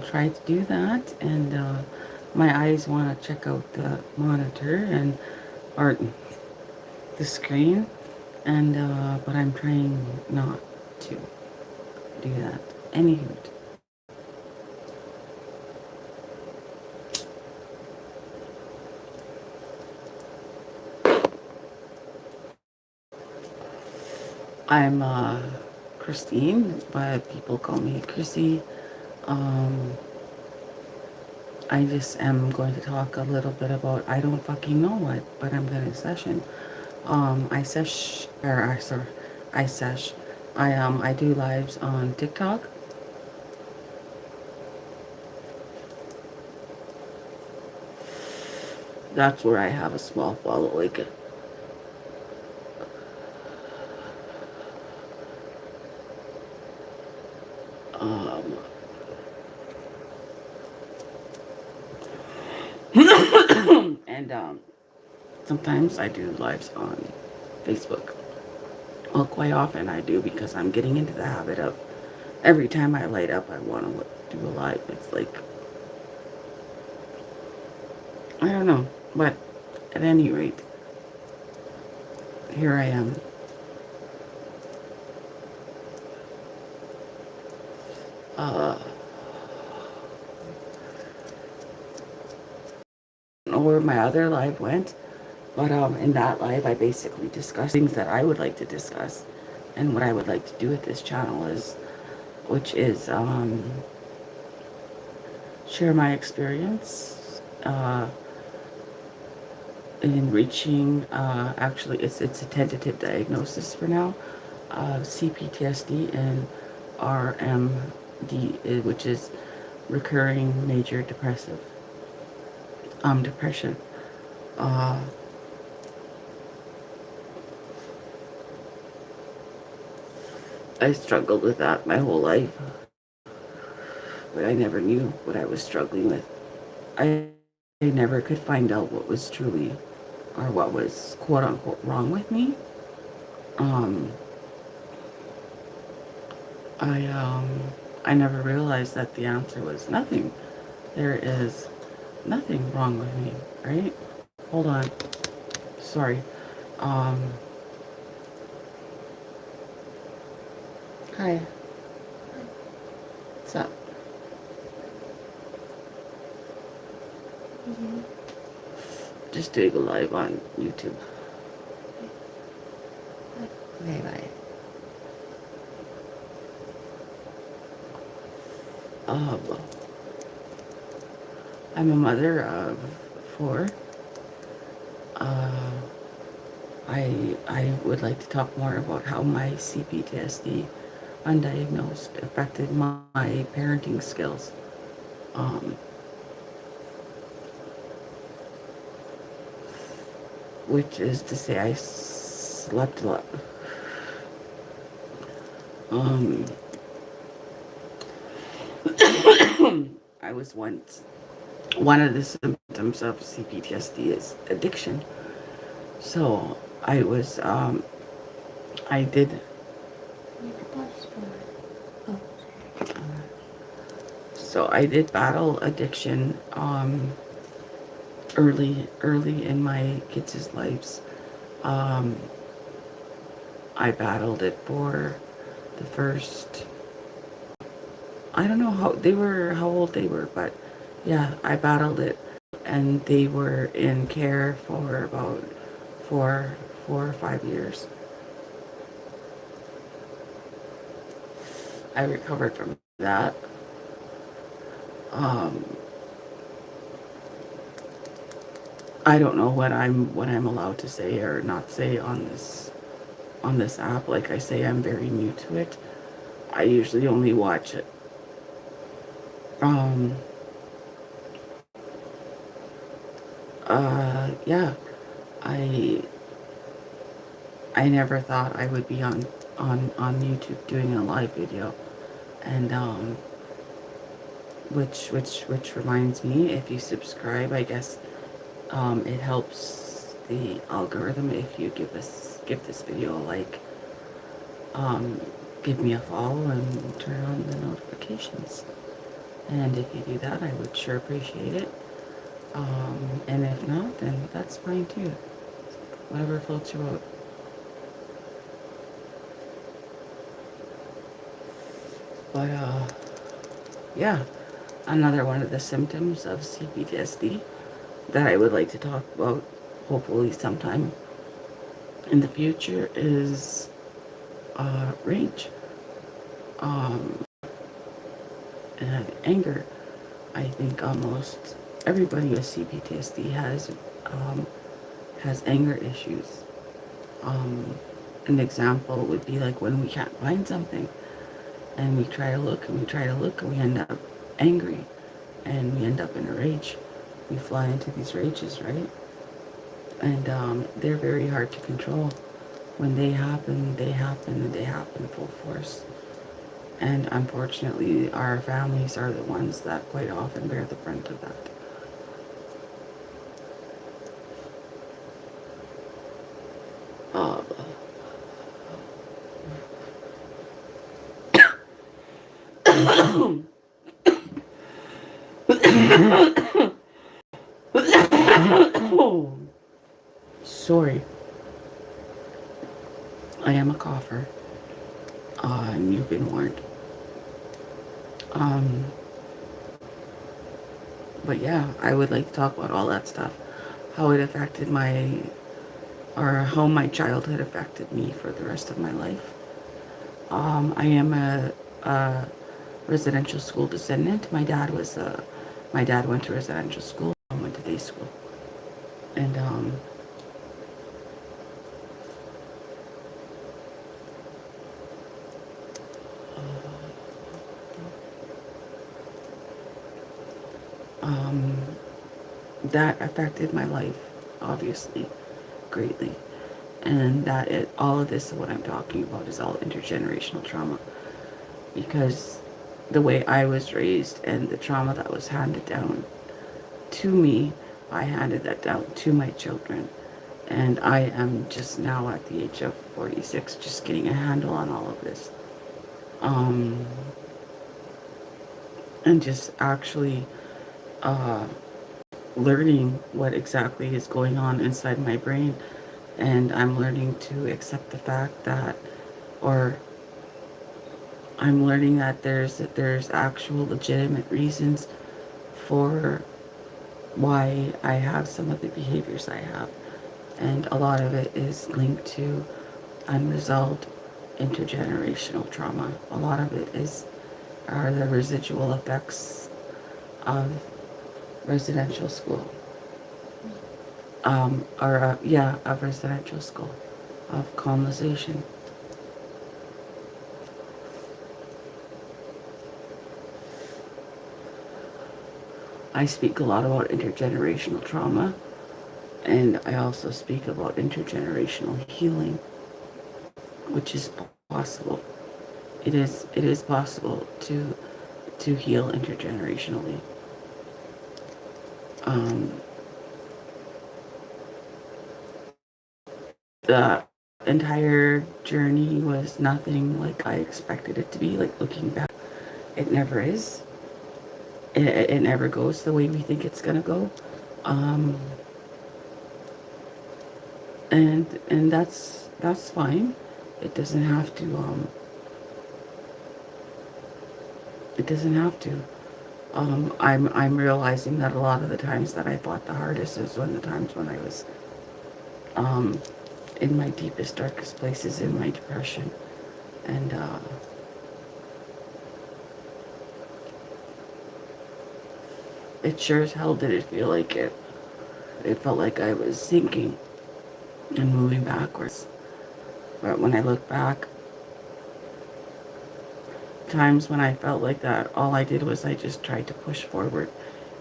try to do that, and my eyes want to check out the monitor and or the screen, and but I'm trying not to do that. Anywho, I'm Christine, but people call me Chrissy. Um, I just am going to talk a little bit about, I don't fucking know what, but I'm going to session. I sesh, or sorry, I sesh. I do lives on TikTok. That's where I have a small following. Um, and sometimes I do lives on Facebook. Well, quite often I do because I'm getting into the habit of every time I light up, I want to do a live. It's like, I don't know. But at any rate, here I am. Uh, I don't know where my other live went, but in that live, I basically discussed things that I would like to discuss, and what I would like to do with this channel is, which is share my experience in reaching. Actually, it's a tentative diagnosis for now, CPTSD and RMD, which is recurring major depressive depression. Uh, I struggled with that my whole life, but I never knew what I was struggling with. I never could find out what was truly, or what was quote unquote wrong with me. Um, I um, I never realized that the answer was nothing. There is nothing wrong with me, right? Hold on. Sorry. Um, Hi. What's up? Just doing a live on YouTube. Okay, bye. Um, I'm a mother of four. Uh, I would like to talk more about how my CPTSD undiagnosed affected my parenting skills. Um, which is to say I slept a lot. Um, I was once, one of the symptoms of CPTSD is addiction. So I was, I did, so I did battle addiction, early in my kids' lives. Um, I battled it for the first, I don't know how old they were, but yeah, I battled it, and they were in care for about four, 4 or 5 years. I recovered from that. Um, I don't know what I'm allowed to say or not say on this app. Like I say, I'm very new to it. I usually only watch it. Um, yeah, I I never thought I would be on YouTube doing a live video, and which reminds me, if you subscribe, I guess it helps the algorithm if you give this video a like, um, give me a follow, and turn on the notifications. And if you do that, I would sure appreciate it. And if not, then that's fine too. Whatever floats your boat. But, yeah. Another one of the symptoms of CPTSD that I would like to talk about, hopefully sometime in the future, is rage um, and anger. I think almost everybody with CPTSD has anger issues. Um, an example would be like when we can't find something, and we try to look and we try to look, and we end up angry, and we end up in a rage. We fly into these rages, right? And they're very hard to control. When they happen, they happen, and they happen full force. And unfortunately, our families are the ones that quite often bear the brunt of that. Uh, sorry, I am a cougher, and you've been warned. Um, but yeah, I would like to talk about all that stuff, how it affected or how my childhood affected me for the rest of my life. I am a residential school descendant. My dad went to residential school. I went to day school, and um, that affected my life, obviously, greatly. And all of this, what I'm talking about, is all intergenerational trauma, because the way I was raised and the trauma that was handed down to me, I handed that down to my children. And I am just now at the age of 46, just getting a handle on all of this. Um, and just actually uh, learning what exactly is going on inside my brain. And I'm learning to accept the fact that, or I'm learning that there's actual legitimate reasons for why I have some of the behaviors I have. And a lot of it is linked to unresolved intergenerational trauma. A lot of it are the residual effects of residential school. Of residential school, of colonization. I speak a lot about intergenerational trauma, and I also speak about intergenerational healing, which is possible. It is possible to heal intergenerationally. Um, the entire journey was nothing like I expected it to be. Like, looking back, it never is. It never goes the way we think it's gonna go. Um, and that's fine. It doesn't have to. It doesn't have to. I'm realizing that a lot of the times that I fought the hardest is when the times when I was um, in my deepest, darkest places, in my depression, and it sure as hell did it feel like it. It felt like I was sinking and moving backwards. But when I look back, times when I felt like that, all I did was I just tried to push forward,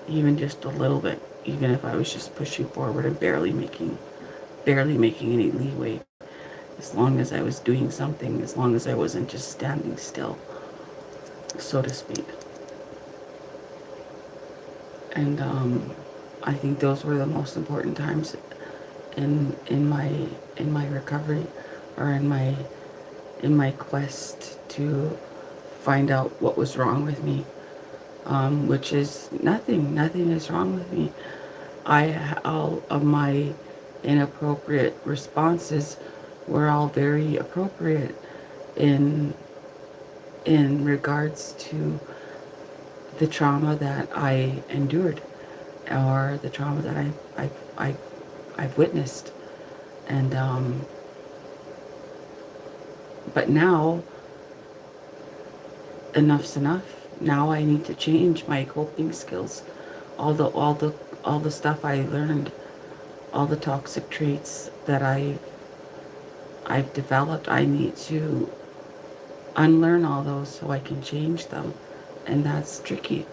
even just a little bit, even if I was just pushing forward and barely making any leeway. As long as I was doing something, as long as I wasn't just standing still, so to speak. And I think those were the most important times in my recovery, or in my quest to find out what was wrong with me. which is nothing. Nothing is wrong with me. All of my inappropriate responses were all very appropriate in regards to the trauma that I endured, or the trauma that I've witnessed. And but now enough's enough. Now I need to change my coping skills. All the stuff I learned, all the toxic traits that I've developed, I need to unlearn all those so I can change them. And that's tricky.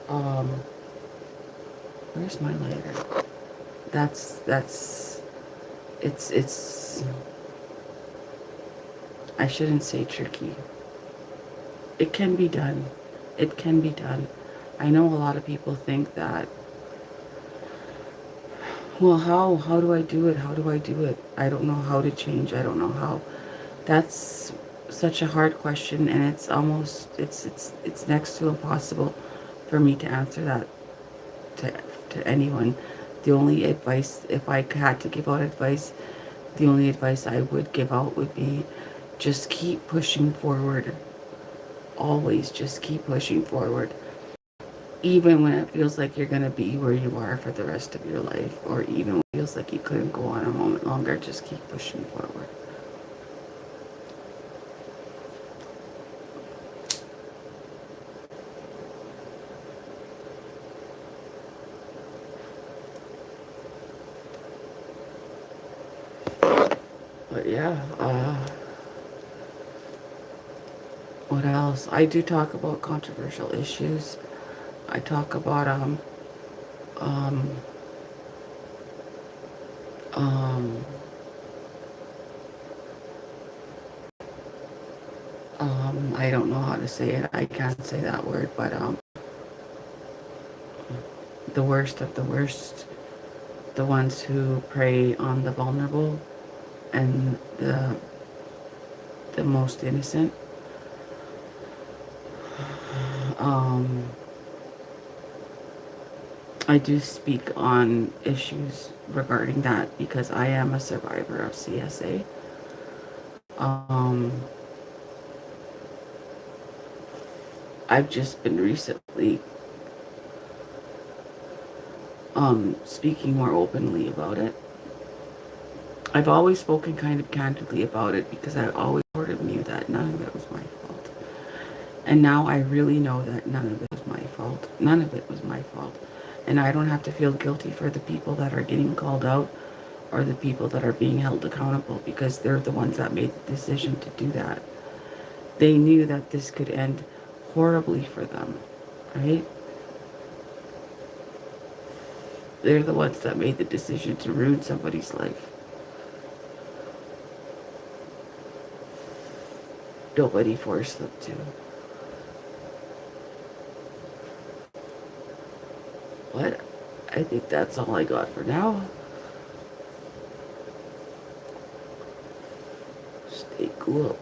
Um, where's my lighter? That's it's I shouldn't say tricky. It can be done. It can be done. I know a lot of people think that, well, how do I do it? How do I do it? I don't know how to change. I don't know how. That's such a hard question, and it's almost it's next to impossible for me to answer that to anyone. The only advice, if I had to give out advice, the only advice I would give out would be just keep pushing forward. Always just keep pushing forward. Even when it feels like you're going to be where you are for the rest of your life, or even when it feels like you couldn't go on a moment longer, just keep pushing forward. But yeah, what else? I do talk about controversial issues. I talk about um, um, I don't know how to say it. I can't say that word, but the worst of the worst, the ones who prey on the vulnerable and the most innocent. Um, I do speak on issues regarding that because I am a survivor of CSA. Um, I've just been recently speaking more openly about it. I've always spoken kind of candidly about it because I always sort of knew that none of it was my fault. And now I really know that none of it was my fault. None of it was my fault. And I don't have to feel guilty for the people that are getting called out or the people that are being held accountable because they're the ones that made the decision to do that. They knew that this could end horribly for them, right? They're the ones that made the decision to ruin somebody's life. Nobody forced them to. But I think that's all I got for now. Stay cool.